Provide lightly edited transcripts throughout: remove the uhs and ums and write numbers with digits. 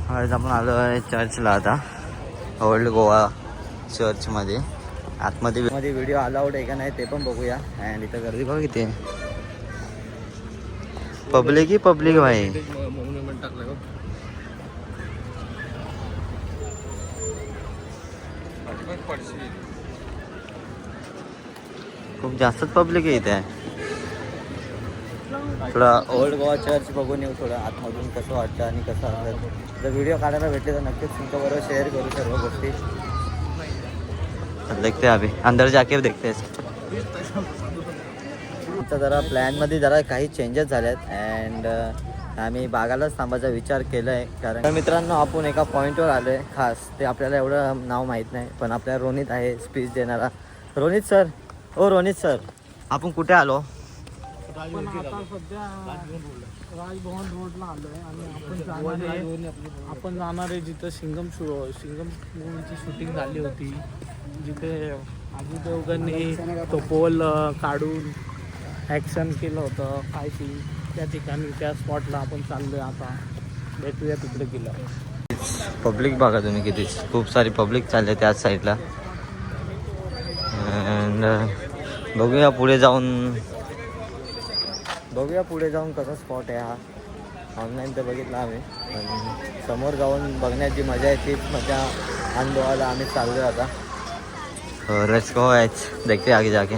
आज आपण आलो आहे चर्चला आता, ओल्ड गोवा चर्चमध्ये. आतमध्ये व्हिडिओ अलाउड आहे का नाही ते पण बघूया. अँड इथं गर्दी बघ किती पब्लिक ही पब्लिक भाई. खूप जास्तच पब्लिक आहे इथे. थोडा ओल्ड गोवा चर्च बघून येऊ थोडं आतमधून कसं वाटतं आणि कसं असतं. जर व्हिडिओ काढायला भेटले तर नक्कीच तुमच्याबरोबर शेअर करू सर्व गोष्टी. देखते अभी अंदर जाके देखते. आता जरा प्लॅनमध्ये जरा काही चेंजेस झाले आहेत. अँड आम्ही बागालाच थांबायचा विचार केला आहे. कारण मित्रांनो आपण एका पॉईंटवर आलो आहे खास. ते आपल्याला एवढं नाव माहीत नाही, पण आपल्याला रोनित आहे स्पीच देणारा. रोनित सर, ओ रोनित सर, आपण कुठे आलो? आपण आता सध्या राजभवन रोडला आलो आहे आणि आपण जाणार आहे जिथं सिंगम मूवीची शूटिंग झाली होती, जिथे अजय देवगनने तो पोल काढून ॲक्शन केलं होतं फायटिंग. त्या ठिकाणी त्या स्पॉटला आपण चाललो आहे. आता भेटूया तिकडे गेलं. पब्लिक बघा तुम्ही किती, खूप सारी पब्लिक चालली आहे त्याच साईडला. अँड बघूया पुढे जाऊन कसा स्पॉट आहे हा. ऑनलाईन तर बघितला आम्ही, पण समोर जाऊन बघण्याची मजा आहे तीच मजा अनुभवायला आम्ही चाललो आता. लेट्स गो गाइस, देखते आगे जाके.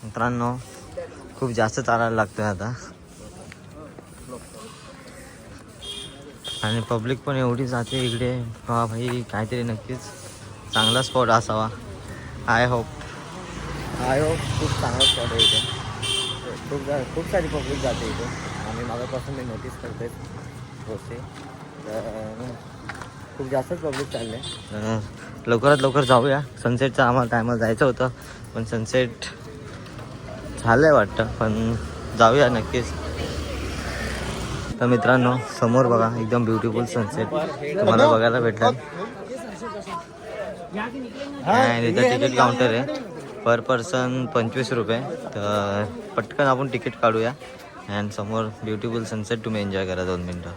मित्रांनो खूप जास्त चालायला लागतोय आता आणि पब्लिक पण एवढी जाते इकडे. हा भाई काहीतरी नक्कीच चांगला स्पॉट असावा. आय होप खूप चांगला स्पॉट आहे इथे. खूप सारी पब्लिक जाते इथे. आम्ही मागापासून मी नोटीस करते गोष्टी. खूप जास्तच पब्लिक चालले. लवकरात लवकर जाऊया. सनसेटचं आम्हाला टायमाला जायचं होतं, पण सनसेट झालं आहे वाटतं, पण जाऊया नक्कीच. तर मित्रांनो समोर बघा एकदम ब्युटिफुल सनसेट तुम्हाला बघायला भेटला. आणि इथं तिकीट काउंटर आहे. पर पर्सन 25 रुपये. तर पटकन आपण तिकीट काढूया. अँड समोर ब्युटिफुल सनसेट तुम्ही एन्जॉय करा 2 मिनटं.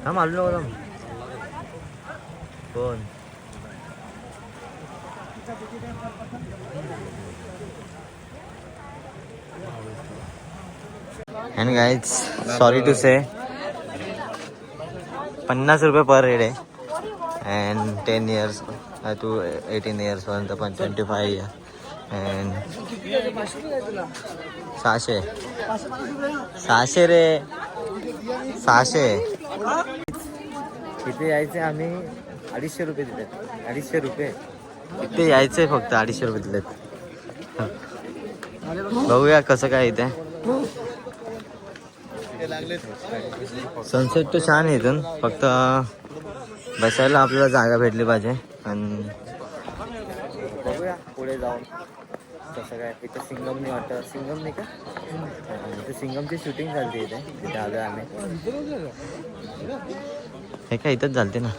थांब आलो नव्हतं कोण. अँड गाईज सॉरी टू से 50 रुपये पर हेड आहे. अँड 10 इयर्स टू 18 इयर्सपर्यंत पण 25 इयर. अँड 600 रे 600. इथे यायचे आम्ही 250 रुपये दिलेत. 250 रुपये इथे यायचे फक्त 250 रुपये दिलेत. बघूया कसं काय इथे. सनसेट तर छान आहे इथून, फक्त बसायला आपल्याला जागा भेटली पाहिजे. आणि बघूया पुढे जाऊन कसं काय. इथं सिंगमनी वाटतं, सिंगमनी का इथे सिंगमची शूटिंग झाली इथे. तिथे आलो आम्ही. हे काय इथंच झालते ना.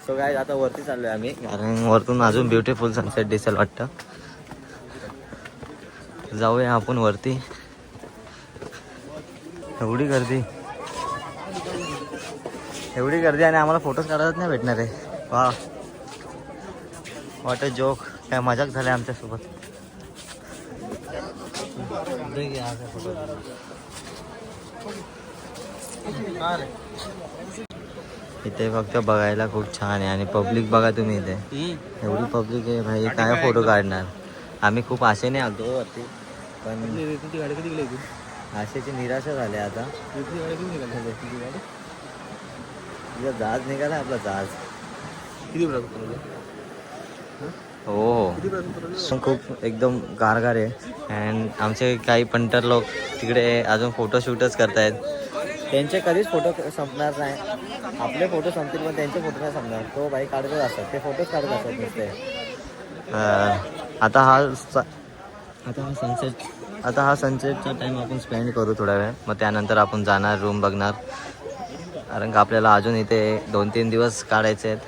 सो काय आता वरती चाललोय आम्ही, कारण वरतून अजून ब्युटिफुल सनसेट दिसेल वाटतं. जाऊया आपण वरती. एवढी गर्दी आणि आम्हाला फोटोज काढायलाच नाही भेटणार आहे. वा वॉट अ जोक. काय मजाक झाली आमच्यासोबत. इथे फक्त बघायला खूप छान आहे आणि पब्लिक बघा तुम्ही. इथे एवढी पब्लिक आहे भाई, काय फोटो काढणार. आम्ही खूप आशेने आलतो वरती, पण आशेची निराशा झाली आता. जहाज निघाला आपला जहाज. हो खूप एकदम गारगार आहे. अँड आमचे काही पंटर लोक तिकडे अजून फोटोशूटच करतायत. त्यांचे कधीच फोटो संपणार नाही. आपले फोटो संपतील पण त्यांचे फोटो नाही संपणार. तो बाई काढतच असतात, ते फोटोच काढत असतात नुसते. आता हा सनसेट आता हा सनसेटचा टाईम आपण स्पेंड करू थोडा वेळ, मग त्यानंतर आपण जाणार रूम बघणार, कारण का आपल्याला अजून इथे 2-3 दिवस काढायचे आहेत.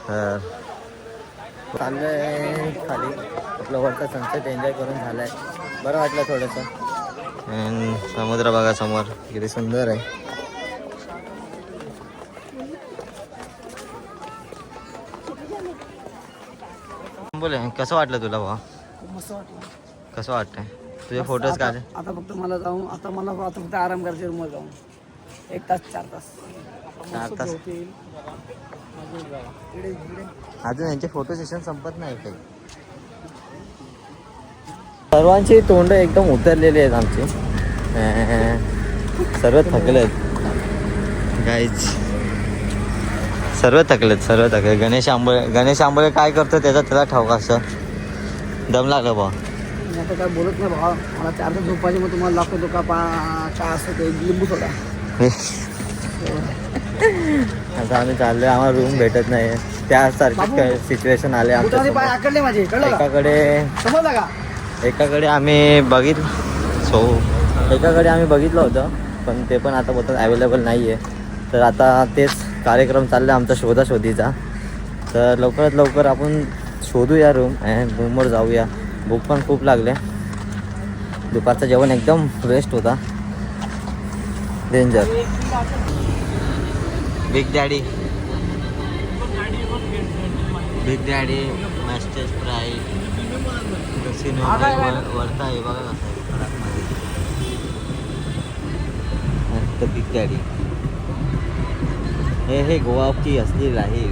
तर चाललं आहे खाली, आपलं वरचा सनसेट एन्जॉय करून झालं आहे, बरं वाटलं थोडंसं. अँड समुद्र बघा समोर किती सुंदर आहे. बोले कसं वाटलं तुला भावा? मस्त वाटलं. कसं वाटतंय? तुझे फोटोज काढले. आता फक्त मला जाऊन आता फक्त आराम करायचे रूमवर जाऊन 1 तास 4 तास 4 तास अजून यांचे फोटो सेशन संपत नाही काही. सर्वांची तोंड एकदम उतरलेली आहेत आमची, सर्व थकले आहेत गाईज, सर्व थकले. गणेश आंबळे काय करतो त्याचा त्याला ठाऊक. असं दम लागला बा. मी आता काय बोलत नाही भावा, मला 4 तास झोपायचे, मग तुम्हाला दाखवतो का काय असतं ते लिंबू सोडा. आता आम्ही चाललोय, आम्हाला रूम भेटत नाही, त्यासारखी सिच्युएशन आले आमच्या. माझे एकाकडे आम्ही बघितलं होतं, पण ते पण आता बोलतात अवेलेबल नाही आहे. तर आता तेच कार्यक्रम चालला आमचा शोधाशोधीचा. तर लवकरात लवकर आपण शोधूया रूम अँड रूमवर जाऊया. भूक पण खूप लागले, दुपारचं जेवण एकदम वेस्ट होता, danger. Big daddy master sprite वरता आहे बघा कसं आहे खडाकमध्ये. मस्त बिग डॅडी. हे गोवा की असली आहे.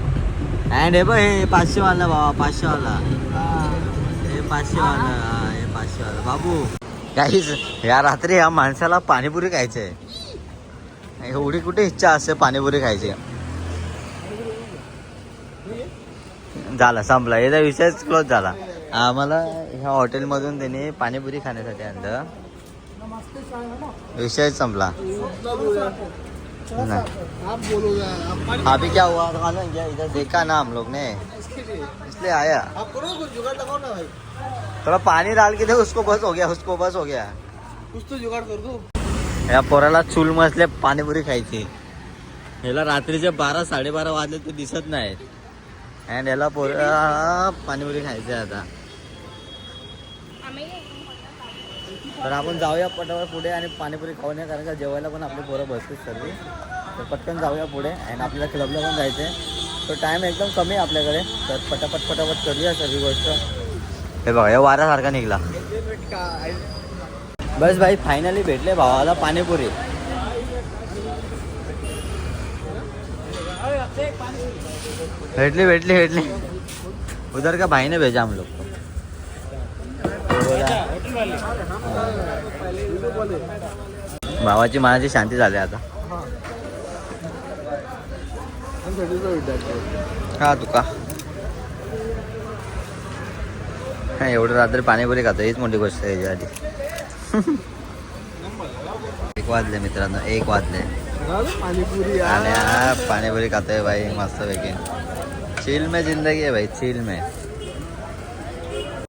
अँड हे बघ हे 500 वाला बाबा, 500 वाला, हे 500 वाला, हे 500 वाला बाबू. काहीच या रात्री या माणसाला पाणीपुरी खायची आहे. एवढी कुठे इच्छा असते पाणीपुरी खायची. झाला संपला, याचा विषयच क्लोज झाला. आम्हाला ह्या हॉटेलमधून त्याने पाणीपुरी खाण्यासाठी आणलं, विषय संपला. अभी क्या हुआ मालूम क्या, इधर देखा ना हम लोग ने, इसलिए आया. थोड़ा पानी डाल के दे उसको, बस हो गया. कुछ तो जुगाड़ कर दो. या पोराला चूल मसले पाणीपुरी खायची. याला रात्रीचे 12-12:30 वाजले ते दिसत नाहीत, अँड याला पाणीपुरी खायची आता. तर आपण जाऊया पटापट पुढे आणि पाणीपुरी खाऊन या, कारण का जेवायला पण आपली पोरं बसतील सर्व. तर पटकन जाऊया पुढे, अँड आपल्याला क्लबला पण जायचं आहे. तो टाईम एकदम कमी आहे आपल्याकडे, तर पटापट करूया सर्व गोष्ट. हे बघा या वाऱ्यासारखा निघला. बस भाई फायनली भेटले भावाला पाणीपुरी. भेटली. उधर का भाई ने भेजा हम लोग को. भावाची मनाची शांती झाली आता. हा तुका एवढं रात्री पाणीपुरी खातो हीच मोठी गोष्ट आहे याच्या आधी. 1 वाजले मित्रांनो, 1 वाजले आणि पाणीपुरी खातोय भाई मस्त पैकी. चिल में जिंदगी है भाई, चिल में.